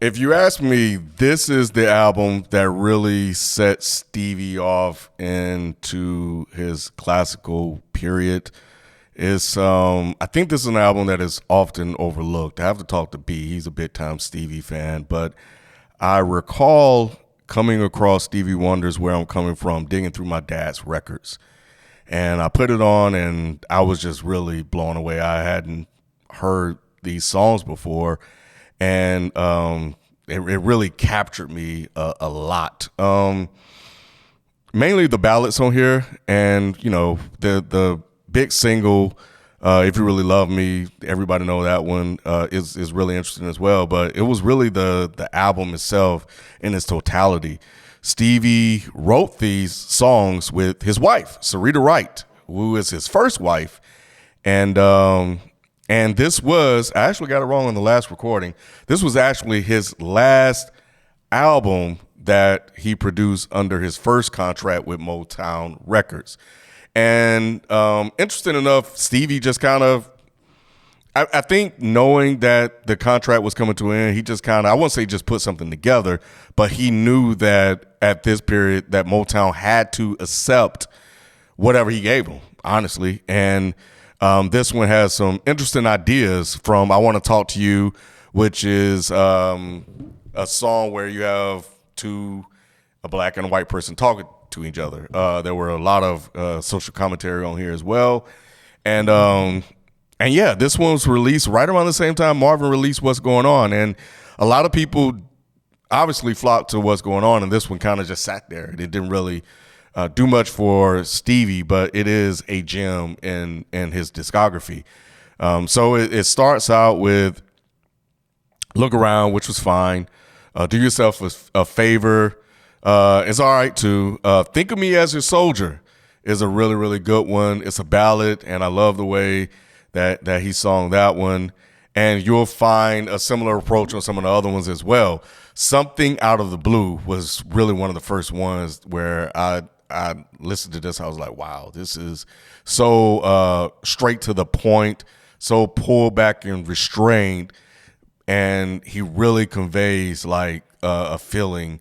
If you ask me, this is the album that really set Stevie off into his classical period. I think this is an album that is often overlooked. I have to talk to B. He's a big time Stevie fan, but I recall coming across Stevie Wonder's Where I'm Coming From, digging through my dad's records. And I put it on and I was just really blown away. I hadn't heard these songs before. And it really captured me a lot. Mainly the ballads on here, and the big single, "If You Really Love Me," everybody know that one is really interesting as well. But it was really the album itself in its totality. Stevie wrote these songs with his wife, Sarita Wright, who is his first wife, and this was, I actually got it wrong on the last recording. This was actually his last album that he produced under his first contract with Motown Records. And interesting enough, Stevie just kind of, I think knowing that the contract was coming to an end, he just kind of, I won't say just put something together, but he knew that at this period that Motown had to accept whatever he gave him, honestly. And this one has some interesting ideas from I Want to Talk to You, which is a song where you have a black and a white person talking to each other. There were a lot of social commentary on here as well. And yeah, this one was released right around the same time Marvin released What's Going On. And a lot of people obviously flocked to What's Going On, and this one kind of just sat there. It didn't really do much for Stevie, but it is a gem in his discography. So it starts out with Look Around, which was fine. Do Yourself a Favor. It's all right too. Think of Me as Your Soldier is a really, really good one. It's a ballad, and I love the way that he sung that one. And you'll find a similar approach on some of the other ones as well. Something Out of the Blue was really one of the first ones where I listened to this. I was like, wow, this is so straight to the point, so pulled back and restrained. And he really conveys like a feeling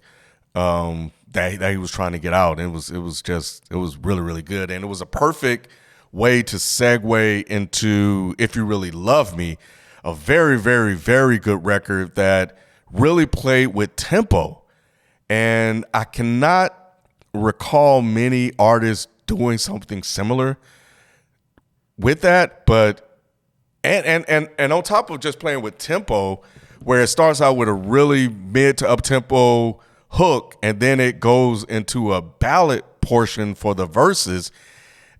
that he was trying to get out. It was really, really good. And it was a perfect way to segue into If You Really Love Me, a very, very, very good record that really played with tempo. And I cannot recall many artists doing something similar with that, but and on top of just playing with tempo, where it starts out with a really mid to up tempo hook and then it goes into a ballad portion for the verses.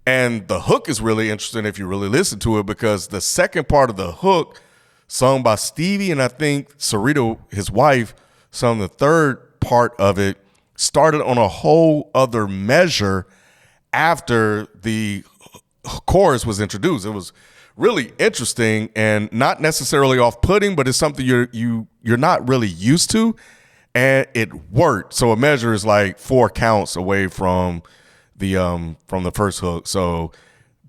And the hook is really interesting if you really listen to it, because the second part of the hook, sung by Stevie and I think Sarita, his wife, sung the third part of it, started on a whole other measure after the chorus was introduced. It was really interesting and not necessarily off-putting, but it's something you're not really used to, and it worked. So a measure is like 4 counts away from the first hook. So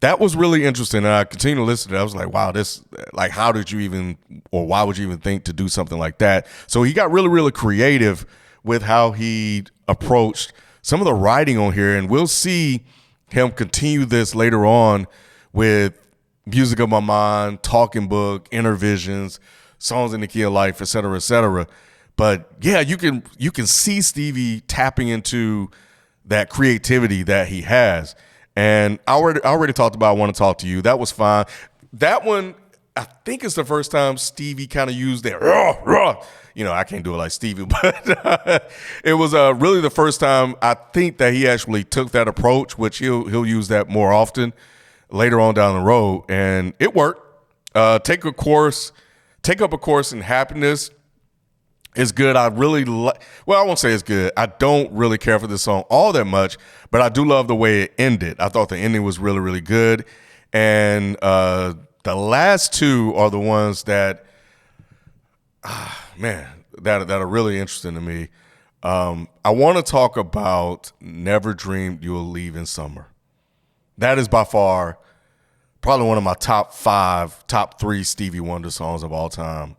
that was really interesting, and I continued to listen to it. I was like, wow, this, like, how did you even, or why would you even think to do something like that? So he got really, really creative with how he approached some of the writing on here, and we'll see him continue this later on with Music of My Mind, Talking Book, Inner Visions, Songs in the Key of Life, et cetera, et cetera. But yeah, you can see Stevie tapping into that creativity that he has. And I already talked about I Want to Talk to You. That was fine. That one, I think it's the first time Stevie kind of used that, I can't do it like Stevie, but it was really the first time I think that he actually took that approach, which he'll use that more often later on down the road. And it worked. Take up a course in happiness is good. I really I won't say it's good. I don't really care for this song all that much, but I do love the way it ended. I thought the ending was really, really good. And the last two are the ones that, that are really interesting to me. I want to talk about Never Dreamed You'll Leave in Summer. That is by far probably one of my top 3 Stevie Wonder songs of all time.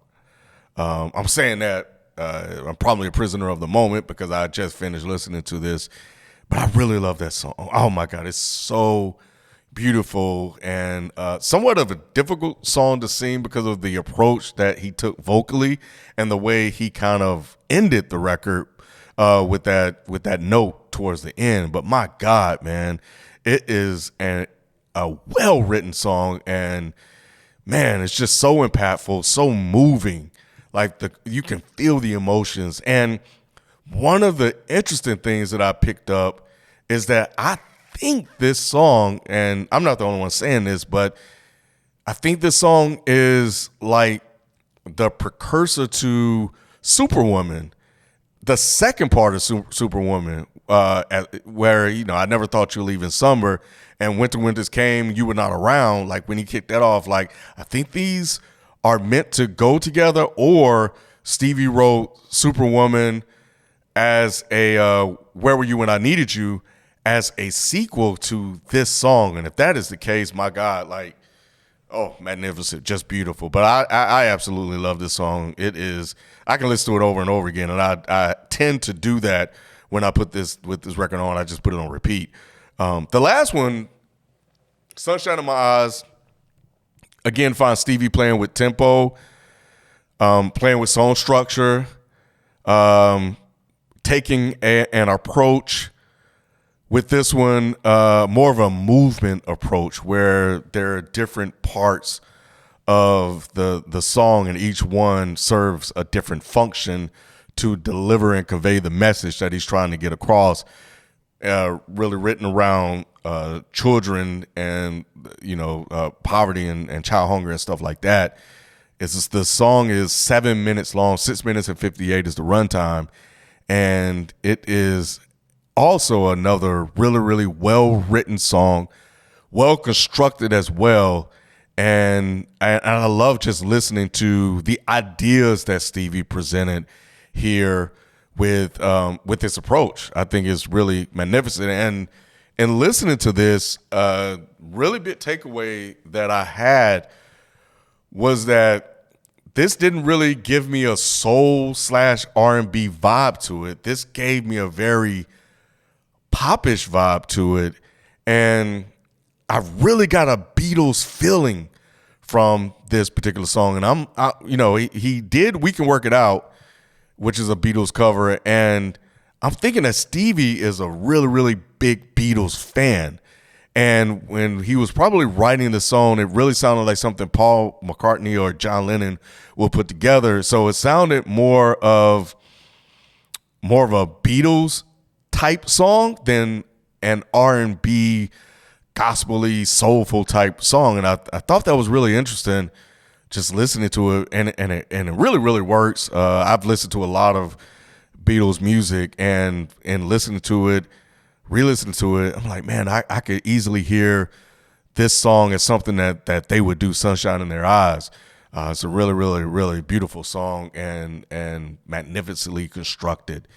I'm saying that I'm probably a prisoner of the moment because I just finished listening to this. But I really love that song. Oh my God, it's so beautiful and somewhat of a difficult song to sing because of the approach that he took vocally and the way he kind of ended the record with that note towards the end. But my God, man, it is a well-written song, and man, it's just so impactful, so moving. Like you can feel the emotions. And one of the interesting things that I picked up is that I think this song, and I'm not the only one saying this, but I think this song is like the precursor to Superwoman, the second part of Superwoman, where, I never thought you'd leave in summer, and Winter Winters came, you were not around. Like when he kicked that off, like I think these are meant to go together, or Stevie wrote Superwoman as a Where Were You When I Needed You as a sequel to this song. And if that is the case, my God, like, oh, magnificent, just beautiful. But I absolutely love this song. It is, I can listen to it over and over again, and I tend to do that when I put this record on. I just put it on repeat. The last one, Sunshine in My Eyes, again, find Stevie playing with tempo, playing with song structure, taking an approach with this one, more of a movement approach where there are different parts of the song, and each one serves a different function to deliver and convey the message that he's trying to get across. Really written around children and poverty and child hunger and stuff like that. It's just, the song is 7 minutes long, 6 minutes and 58 is the runtime, and it is also another really, really well-written song, well-constructed as well. And I love just listening to the ideas that Stevie presented here with this approach. I think it's really magnificent. And in listening to this, really big takeaway that I had was that this didn't really give me a soul / R&B vibe to it. This gave me a very popish vibe to it, and I really got a Beatles feeling from this particular song. And he did We Can Work It Out, which is a Beatles cover, and I'm thinking that Stevie is a really, really big Beatles fan. And when he was probably writing the song, it really sounded like something Paul McCartney or John Lennon will put together. So it sounded more of a Beatles type song than an R&B gospel-y soulful type song. And I thought that was really interesting just listening to it, and it really, really works. I've listened to a lot of Beatles music, and listening to it, re-listening to it, I'm like, man, I could easily hear this song as something that they would do, Sunshine in Their Eyes. It's a really, really, really beautiful song and magnificently constructed.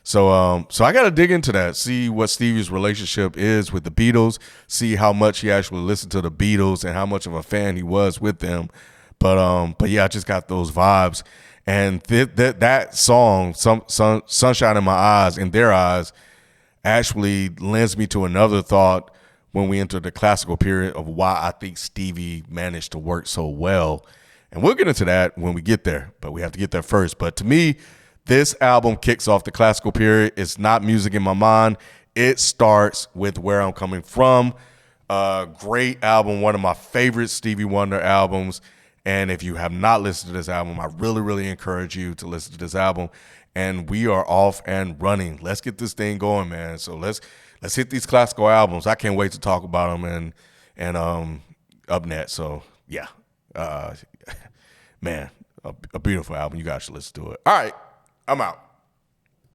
So I got to dig into that, see what Stevie's relationship is with the Beatles, see how much he actually listened to the Beatles and how much of a fan he was with them. But yeah, I just got those vibes. And that song, Sunshine in My Eyes, in Their Eyes, actually lends me to another thought when we enter the classical period of why I think Stevie managed to work so well. And we'll get into that when we get there, but we have to get there first. But to me, this album kicks off the classical period. It's not music in my mind. It starts with Where I'm Coming From. Great album, one of my favorite Stevie Wonder albums. And if you have not listened to this album, I really, really encourage you to listen to this album. And we are off and running. Let's get this thing going, man. So let's hit these classical albums. I can't wait to talk about them and up next. So yeah, man, a beautiful album. You guys should listen to it. All right, I'm out.